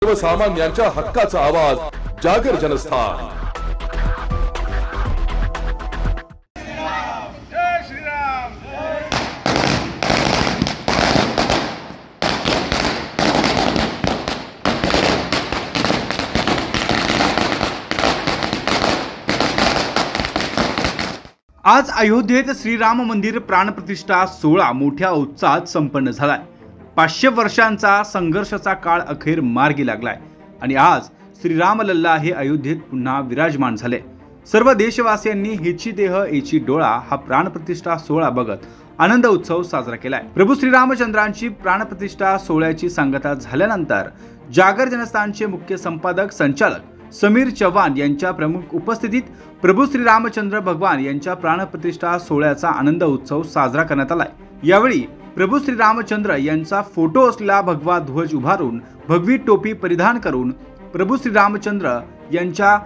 सर्वसामान्यांच्या हक्काचा आवाज जागर जनस्थान। आज अयोध्येत श्रीराम मंदिर प्राणप्रतिष्ठा सोहळा मोठ्या उत्साहात संपन्न झालाय। 500 वर्षांचा संघर्षाचा काळ अखेर मार्गी लागलाय आणि आज श्रीराम लल्ला हे अयोध्येत पुन्हा विराजमान झाले। सर्व देशवासियांनी हेची देह एची डोळा हा प्राणप्रतिष्ठा सोहळा बघत आनंद उत्सव साजरा केलाय। प्रभू श्रीरामचंद्रांची प्राणप्रतिष्ठा सोहळ्याची सांगता झाल्यानंतर जागर जनस्थानचे मुख्य संपादक संचालक समीर चव्हाण यांच्या प्रमुख उपस्थितीत प्रभू श्रीरामचंद्र भगवान यांच्या प्राणप्रतिष्ठा सोहळ्याचा आनंद उत्सव साजरा करण्यात आलाय। यावेळी प्रभू श्रीरामचंद्र यांचा फोटो असलेला भगवा ध्वज उभारून भगवी टोपी परिधान करून प्रभू श्रीरामचंद्र यांच्या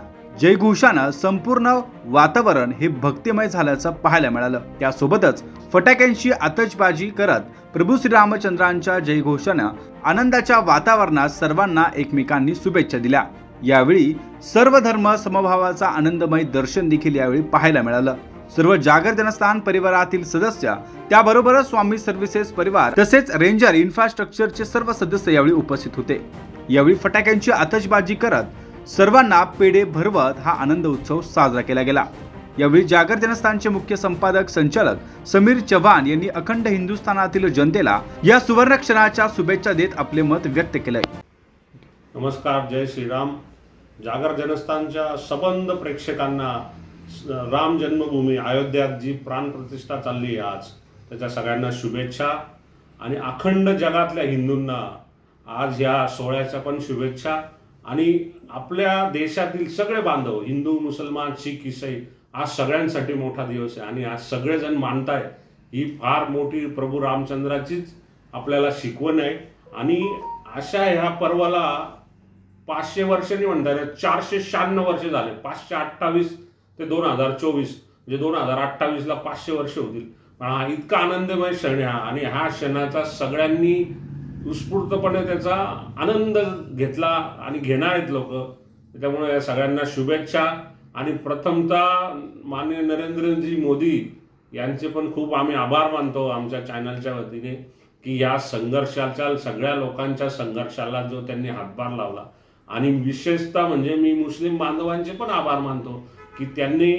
जयघोषानं संपूर्ण वातावरण हे भक्तिमय झाल्याचं पाहायला मिळालं। त्यासोबतच फटाक्यांची आतषबाजी करत प्रभू श्रीरामचंद्रांच्या जयघोषानं आनंदाच्या वातावरणात सर्वांना एकमेकांनी शुभेच्छा दिल्या। यावेळी सर्व धर्म समभावाचा आनंदमय दर्शन देखील यावेळी पाहायला मिळालं। सर्व जागर जनस्थान परिवारातील सदस्य त्याबरोबरच स्वामी सर्व्हिसेस परिवार तसेच रेंजर इन्फ्रास्ट्रक्चरचे सर्व सदस्य यावेळी उपस्थित होते। यावेळी फटाक्यांची आतषबाजी करत सर्वांना पेढे भरवत हा आनंद उत्सव साजरा केला गेला। यावेळी जागर जनस्थानचे मुख्य संपादक संचालक समीर चव्हाण यांनी अखंड हिंदुस्थानातील जनतेला या सुवर्ण क्षणाच्या शुभेच्छा देत आपले मत व्यक्त केले। नमस्कार, जय श्रीराम। जागर जनस्थानच्या सबंध प्रेक्षकांना राम जन्मभूमी अयोध्यात जी प्राणप्रतिष्ठा चालली आहे आज, त्याच्या सगळ्यांना शुभेच्छा आणि अखंड जगातल्या हिंदूंना आज या सोहळ्याच्या पण शुभेच्छा। आणि आपल्या देशातील सगळे बांधव हिंदू, मुसलमान, शीख, ईसाई आज सगळ्यांसाठी मोठा दिवस आहे आणि आज सगळेजण मानताय ही फार मोठी प्रभू रामचंद्राचीच आपल्याला शिकवण आहे। आणि अशा ह्या पर्वाला 500 वर्षांनी म्हणतात, 496 वर्ष झाले। 528 ते 2024 म्हणजे 2028 ला 500 वर्ष होतील। पण हा इतका आनंदमय क्षण आहे आणि ह्या क्षणाचा सगळ्यांनी उत्स्फूर्तपणे त्याचा आनंद घेतला आणि घेणार आहेत लोक। त्यामुळे या सगळ्यांना शुभेच्छा। आणि प्रथमतः माननीय नरेंद्रजी मोदी यांचे पण खूप आम्ही आभार मानतो आमच्या चॅनलच्या वतीने की या संघर्षाच्या सगळ्या लोकांच्या संघर्षाला जो त्यांनी हातभार लावला। आणि विशेषतः म्हणजे मी मुस्लिम बांधवांचे पण आभार मानतो की त्यांनी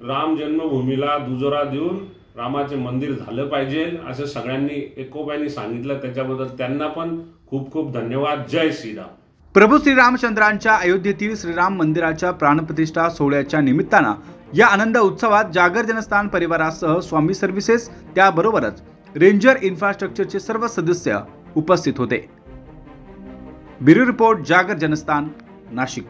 राम जन्मभूमीला दुजोरा देऊन रामाचे मंदिर झालं पाहिजे असं सगळ्यांनी एकोप्याने सांगितलं। त्याच्याबद्दल त्यांना पण खूप खूप धन्यवाद। जय श्रीराम। प्रभू श्रीरामचंद्रांच्या अयोध्येतील श्रीराम मंदिराच्या प्राणप्रतिष्ठा सोहळ्याच्या निमित्तानं या आनंद उत्सवात जागर जनस्थान परिवारासह स्वामी सर्व्हिसेस त्याबरोबरच रेंजर इन्फ्रास्ट्रक्चरचे सर्व सदस्य उपस्थित होते। ब्युरो रिपोर्ट, जागर जनस्थान, नाशिक।